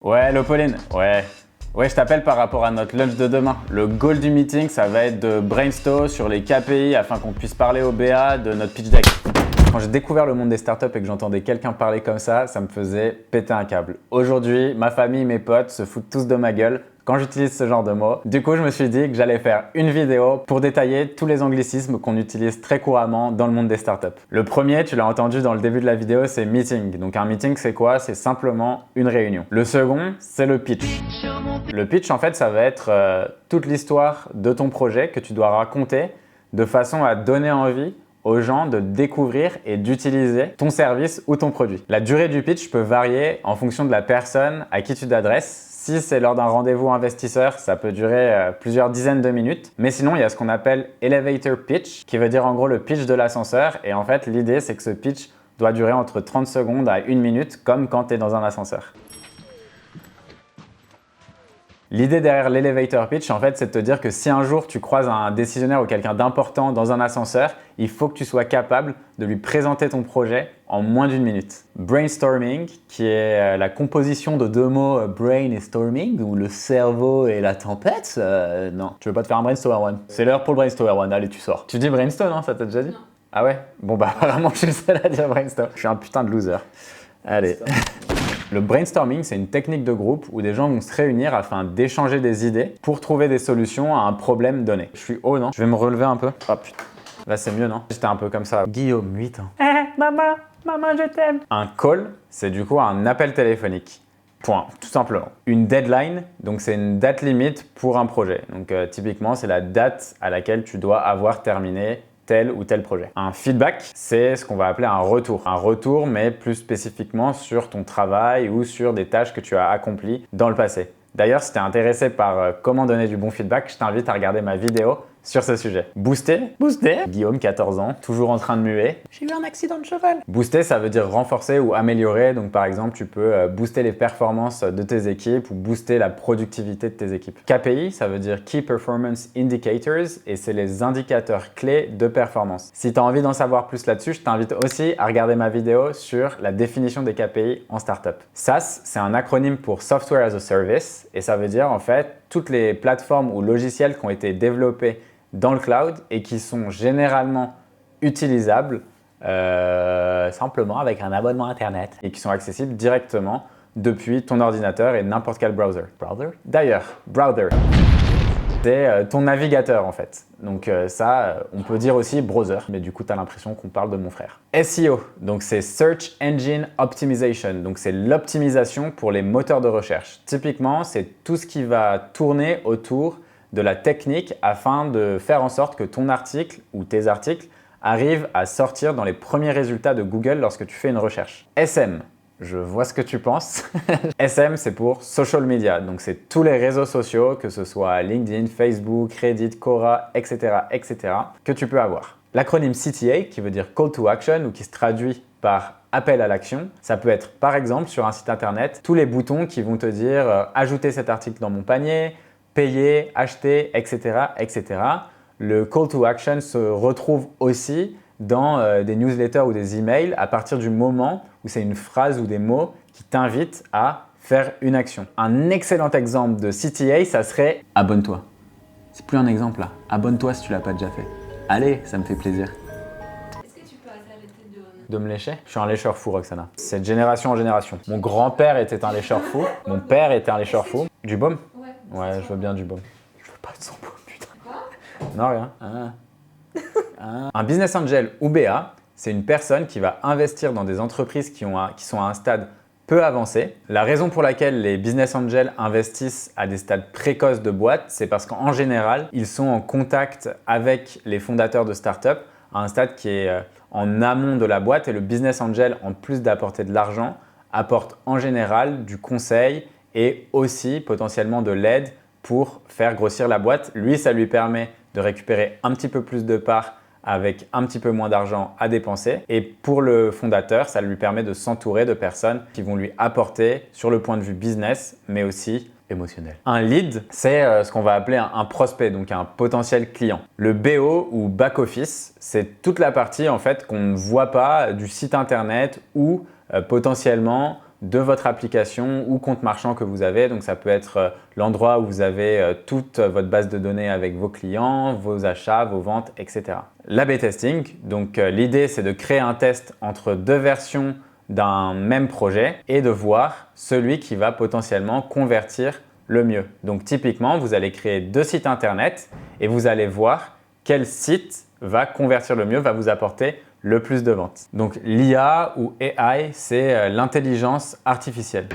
Ouais, hello Pauline. Ouais, je t'appelle par rapport à notre lunch de demain. Le goal du meeting, ça va être de brainstorm sur les KPI afin qu'on puisse parler au BA de notre pitch deck. Quand j'ai découvert le monde des startups et que j'entendais quelqu'un parler comme ça me faisait péter un câble. Aujourd'hui, ma famille, mes potes se foutent tous de ma gueule quand j'utilise ce genre de mots. Du coup, je me suis dit que j'allais faire une vidéo pour détailler tous les anglicismes qu'on utilise très couramment dans le monde des startups. Le premier, tu l'as entendu dans le début de la vidéo, c'est meeting. Donc un meeting, c'est quoi? C'est simplement une réunion. Le second, c'est le pitch. Le pitch, en fait, ça va être toute l'histoire de ton projet que tu dois raconter de façon à donner envie aux gens de découvrir et d'utiliser ton service ou ton produit. La durée du pitch peut varier en fonction de la personne à qui tu t'adresses. Si c'est lors d'un rendez-vous investisseur, ça peut durer plusieurs dizaines de minutes. Mais sinon, il y a ce qu'on appelle elevator pitch, qui veut dire en gros le pitch de l'ascenseur. Et en fait, l'idée, c'est que ce pitch doit durer entre 30 secondes à 1 minute, comme quand tu es dans un ascenseur. L'idée derrière l'elevator pitch, en fait, c'est de te dire que si un jour tu croises un décisionnaire ou quelqu'un d'important dans un ascenseur, il faut que tu sois capable de lui présenter ton projet en moins d'1 minute. Brainstorming, qui est la composition de deux mots brain et storming, ou le cerveau et la tempête. Non, tu veux pas te faire un brainstorm, Erwan? C'est l'heure pour le brainstorm, Erwan. Allez, tu sors. Tu dis brainstorm, non? Ça t'a déjà dit? Non. Ah ouais? Bon bah vraiment, je suis le seul à dire brainstorm. Je suis un putain de loser. Allez. Le brainstorming, c'est une technique de groupe où des gens vont se réunir afin d'échanger des idées pour trouver des solutions à un problème donné. Je suis haut, non? Je vais me relever un peu. Oh putain. Là, c'est mieux, non? J'étais un peu comme ça. Guillaume, 8 ans. Maman, je t'aime. Un call, c'est du coup un appel téléphonique. Point, tout simplement. Une deadline, donc c'est une date limite pour un projet. Donc typiquement, c'est la date à laquelle tu dois avoir terminé tel ou tel projet. Un feedback, c'est ce qu'on va appeler un retour. Un retour, mais plus spécifiquement sur ton travail ou sur des tâches que tu as accomplies dans le passé. D'ailleurs, si tu es intéressé par comment donner du bon feedback, je t'invite à regarder ma vidéo sur ce sujet. Booster. Guillaume, 14 ans, toujours en train de muer. J'ai eu un accident de cheval. Booster, ça veut dire renforcer ou améliorer. Donc par exemple, tu peux booster les performances de tes équipes ou booster la productivité de tes équipes. KPI, ça veut dire Key Performance Indicators et c'est les indicateurs clés de performance. Si tu as envie d'en savoir plus là-dessus, je t'invite aussi à regarder ma vidéo sur la définition des KPI en startup. SaaS, c'est un acronyme pour Software as a Service et ça veut dire en fait toutes les plateformes ou logiciels qui ont été développés dans le cloud et qui sont généralement utilisables simplement avec un abonnement internet et qui sont accessibles directement depuis ton ordinateur et n'importe quel browser. D'ailleurs, browser, c'est ton navigateur en fait. Donc ça, on peut dire aussi browser, mais du coup, tu as l'impression qu'on parle de mon frère. SEO, donc c'est Search Engine Optimization, donc c'est l'optimisation pour les moteurs de recherche. Typiquement, c'est tout ce qui va tourner autour de la technique afin de faire en sorte que ton article ou tes articles arrivent à sortir dans les premiers résultats de Google lorsque tu fais une recherche. SM, je vois ce que tu penses. SM, c'est pour social media, donc c'est tous les réseaux sociaux, que ce soit LinkedIn, Facebook, Reddit, Quora, etc., que tu peux avoir. L'acronyme CTA, qui veut dire Call to Action ou qui se traduit par appel à l'action, ça peut être par exemple sur un site internet, tous les boutons qui vont te dire ajouter cet article dans mon panier, payer, acheter, etc. Le call to action se retrouve aussi dans des newsletters ou des emails à partir du moment où c'est une phrase ou des mots qui t'invitent à faire une action. Un excellent exemple de CTA, ça serait « Abonne-toi ». C'est plus un exemple là. Abonne-toi si tu l'as pas déjà fait. Allez, ça me fait plaisir. Est-ce que tu peux arrêter De me lécher? Je suis un lécheur fou, Roxana. C'est de génération en génération. Mon grand-père était un lécheur fou. Mon père était un lécheur fou. Du baume? Ouais, je veux bien du baume. Je veux pas de son baume, putain. Quoi? Non, rien. Un business angel ou BA, c'est une personne qui va investir dans des entreprises qui sont à un stade peu avancé. La raison pour laquelle les business angels investissent à des stades précoces de boîte, c'est parce qu'en général, ils sont en contact avec les fondateurs de start-up à un stade qui est en amont de la boîte et le business angel, en plus d'apporter de l'argent, apporte en général du conseil et aussi potentiellement de l'aide pour faire grossir la boîte. Lui, ça lui permet de récupérer un petit peu plus de parts avec un petit peu moins d'argent à dépenser. Et pour le fondateur, ça lui permet de s'entourer de personnes qui vont lui apporter sur le point de vue business, mais aussi émotionnel. Un lead, c'est ce qu'on va appeler un prospect, donc un potentiel client. Le BO ou back office, c'est toute la partie en fait qu'on ne voit pas du site internet ou potentiellement de votre application ou compte marchand que vous avez. Donc ça peut être l'endroit où vous avez toute votre base de données avec vos clients, vos achats, vos ventes, etc. L'A/B testing, donc l'idée c'est de créer un test entre deux versions d'un même projet et de voir celui qui va potentiellement convertir le mieux. Donc typiquement, vous allez créer deux sites internet et vous allez voir quel site va convertir le mieux, va vous apporter le plus de ventes. Donc l'IA ou AI, c'est l'intelligence artificielle.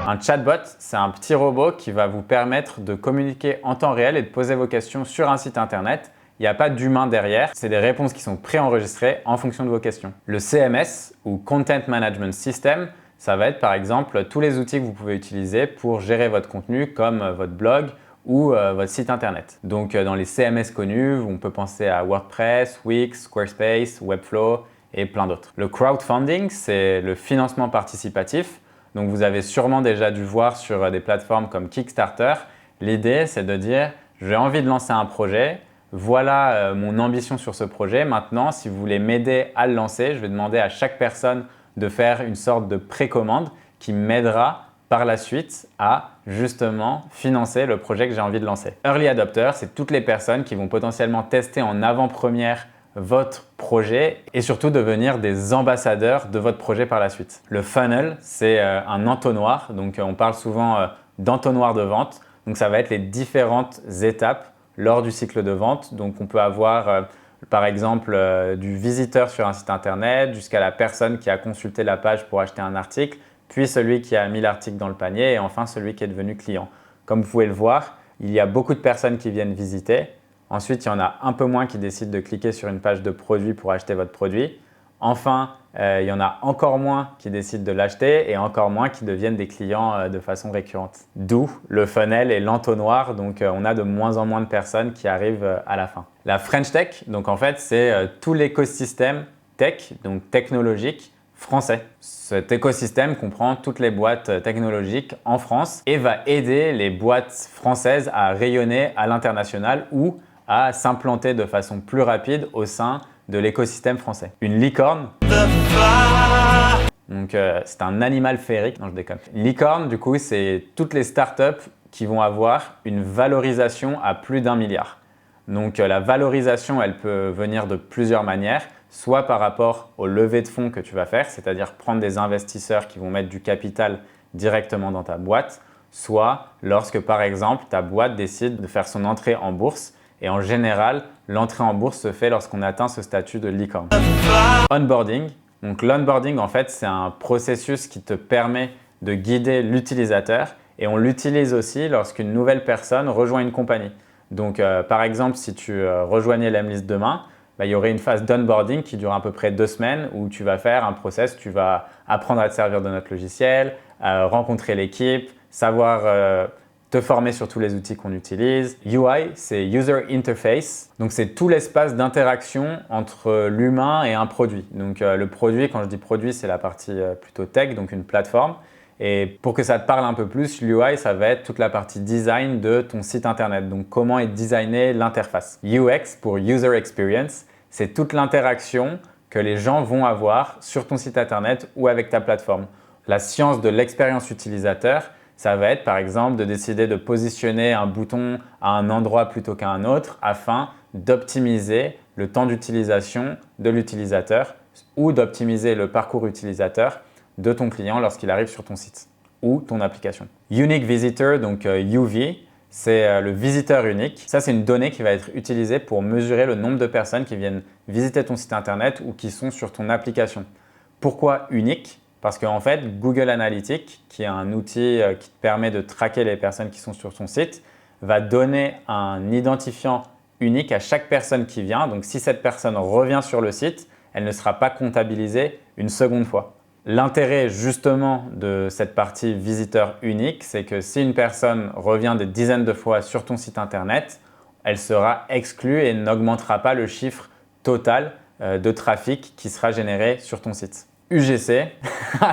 Un chatbot, c'est un petit robot qui va vous permettre de communiquer en temps réel et de poser vos questions sur un site internet. Il n'y a pas d'humain derrière, c'est des réponses qui sont préenregistrées en fonction de vos questions. Le CMS ou Content Management System, ça va être par exemple tous les outils que vous pouvez utiliser pour gérer votre contenu comme votre blog ou votre site internet. Donc dans les CMS connus, on peut penser à WordPress, Wix, Squarespace, Webflow et plein d'autres. Le crowdfunding, c'est le financement participatif. Donc vous avez sûrement déjà dû voir sur des plateformes comme Kickstarter. L'idée, c'est de dire j'ai envie de lancer un projet, voilà mon ambition sur ce projet. Maintenant, si vous voulez m'aider à le lancer, je vais demander à chaque personne de faire une sorte de précommande qui m'aidera par la suite à justement financer le projet que j'ai envie de lancer. Early Adopter, c'est toutes les personnes qui vont potentiellement tester en avant-première votre projet et surtout devenir des ambassadeurs de votre projet par la suite. Le funnel, c'est un entonnoir, donc on parle souvent d'entonnoir de vente. Donc ça va être les différentes étapes lors du cycle de vente. Donc on peut avoir par exemple du visiteur sur un site internet jusqu'à la personne qui a consulté la page pour acheter un article, puis celui qui a mis l'article dans le panier et enfin celui qui est devenu client. Comme vous pouvez le voir, il y a beaucoup de personnes qui viennent visiter. Ensuite, il y en a un peu moins qui décident de cliquer sur une page de produit pour acheter votre produit. Enfin, il y en a encore moins qui décident de l'acheter et encore moins qui deviennent des clients de façon récurrente. D'où le funnel et l'entonnoir. Donc, on a de moins en moins de personnes qui arrivent à la fin. La French Tech, donc en fait, c'est tout l'écosystème tech, donc technologique, français. Cet écosystème comprend toutes les boîtes technologiques en France et va aider les boîtes françaises à rayonner à l'international ou à s'implanter de façon plus rapide au sein de l'écosystème français. Une licorne, donc c'est un animal féerique, non je déconne. Licorne, du coup, c'est toutes les startups qui vont avoir une valorisation à plus d'1 milliard. Donc la valorisation, elle peut venir de plusieurs manières, soit par rapport au levée de fonds que tu vas faire, c'est-à-dire prendre des investisseurs qui vont mettre du capital directement dans ta boîte, soit lorsque par exemple ta boîte décide de faire son entrée en bourse. Et en général, l'entrée en bourse se fait lorsqu'on atteint ce statut de licorne. Onboarding. Donc l'onboarding, en fait, c'est un processus qui te permet de guider l'utilisateur et on l'utilise aussi lorsqu'une nouvelle personne rejoint une compagnie. Donc par exemple, si tu rejoignais l'Emlist demain, il y aurait une phase d'onboarding qui dure à peu près 2 semaines où tu vas faire un process, tu vas apprendre à te servir de notre logiciel, rencontrer l'équipe, savoir te former sur tous les outils qu'on utilise. UI, c'est User Interface. Donc, c'est tout l'espace d'interaction entre l'humain et un produit. Donc, le produit, quand je dis produit, c'est la partie plutôt tech, donc une plateforme. Et pour que ça te parle un peu plus, l'UI, ça va être toute la partie design de ton site internet. Donc, comment est designée l'interface. UX pour User Experience, c'est toute l'interaction que les gens vont avoir sur ton site internet ou avec ta plateforme. La science de l'expérience utilisateur, ça va être par exemple de décider de positionner un bouton à un endroit plutôt qu'à un autre afin d'optimiser le temps d'utilisation de l'utilisateur ou d'optimiser le parcours utilisateur de ton client lorsqu'il arrive sur ton site ou ton application. Unique Visitor, donc UV, c'est le visiteur unique. Ça, c'est une donnée qui va être utilisée pour mesurer le nombre de personnes qui viennent visiter ton site internet ou qui sont sur ton application. Pourquoi unique ? Parce qu'en fait, Google Analytics, qui est un outil qui te permet de traquer les personnes qui sont sur ton site, va donner un identifiant unique à chaque personne qui vient. Donc, si cette personne revient sur le site, elle ne sera pas comptabilisée une seconde fois. L'intérêt justement de cette partie visiteur unique, c'est que si une personne revient des dizaines de fois sur ton site internet, elle sera exclue et n'augmentera pas le chiffre total de trafic qui sera généré sur ton site. UGC,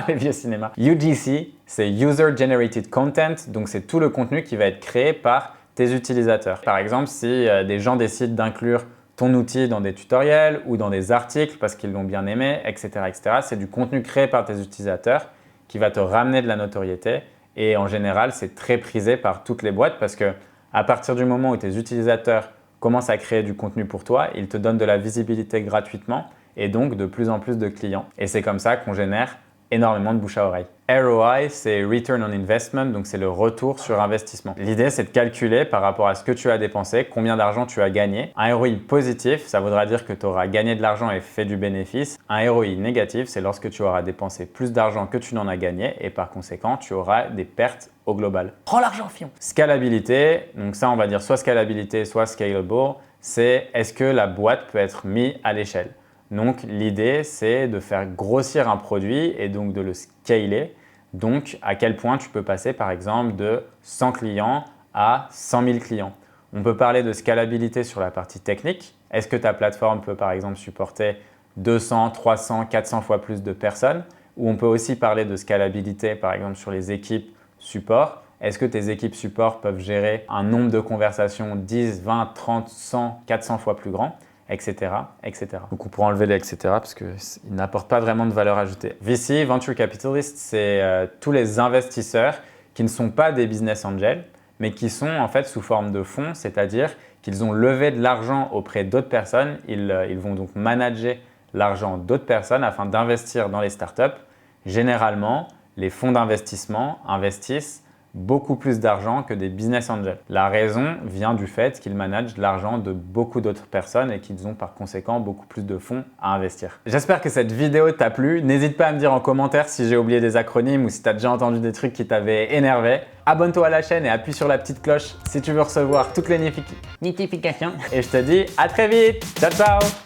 les vieux cinémas. UGC, c'est User Generated Content, donc c'est tout le contenu qui va être créé par tes utilisateurs. Par exemple, si des gens décident d'inclure ton outil dans des tutoriels ou dans des articles parce qu'ils l'ont bien aimé, etc., etc., c'est du contenu créé par tes utilisateurs qui va te ramener de la notoriété. Et en général, c'est très prisé par toutes les boîtes parce que à partir du moment où tes utilisateurs commencent à créer du contenu pour toi, ils te donnent de la visibilité gratuitement et donc de plus en plus de clients. Et c'est comme ça qu'on génère énormément de bouche à oreille. ROI, c'est Return on Investment, donc c'est le retour sur investissement. L'idée, c'est de calculer par rapport à ce que tu as dépensé, combien d'argent tu as gagné. Un ROI positif, ça voudra dire que tu auras gagné de l'argent et fait du bénéfice. Un ROI négatif, c'est lorsque tu auras dépensé plus d'argent que tu n'en as gagné et par conséquent, tu auras des pertes au global. Prends l'argent, fion! Scalabilité, donc ça, on va dire soit scalabilité, soit scalable, c'est est-ce que la boîte peut être mise à l'échelle. Donc, l'idée, c'est de faire grossir un produit et donc de le scaler. Donc, à quel point tu peux passer, par exemple, de 100 clients à 100 000 clients. On peut parler de scalabilité sur la partie technique. Est-ce que ta plateforme peut, par exemple, supporter 200, 300, 400 fois plus de personnes? Ou on peut aussi parler de scalabilité, par exemple, sur les équipes support. Est-ce que tes équipes support peuvent gérer un nombre de conversations 10, 20, 30, 100, 400 fois plus grand? Etc., etc. Donc on pourra enlever les etc. parce qu'ils n'apportent pas vraiment de valeur ajoutée. VC, Venture Capitalist, c'est tous les investisseurs qui ne sont pas des business angels, mais qui sont en fait sous forme de fonds, c'est-à-dire qu'ils ont levé de l'argent auprès d'autres personnes. Ils vont donc manager l'argent d'autres personnes afin d'investir dans les startups. Généralement, les fonds d'investissement investissent beaucoup plus d'argent que des business angels. La raison vient du fait qu'ils managent l'argent de beaucoup d'autres personnes et qu'ils ont par conséquent beaucoup plus de fonds à investir. J'espère que cette vidéo t'a plu. N'hésite pas à me dire en commentaire si j'ai oublié des acronymes ou si tu as déjà entendu des trucs qui t'avaient énervé. Abonne-toi à la chaîne et appuie sur la petite cloche si tu veux recevoir toutes les notifications. Et je te dis à très vite. Ciao, ciao!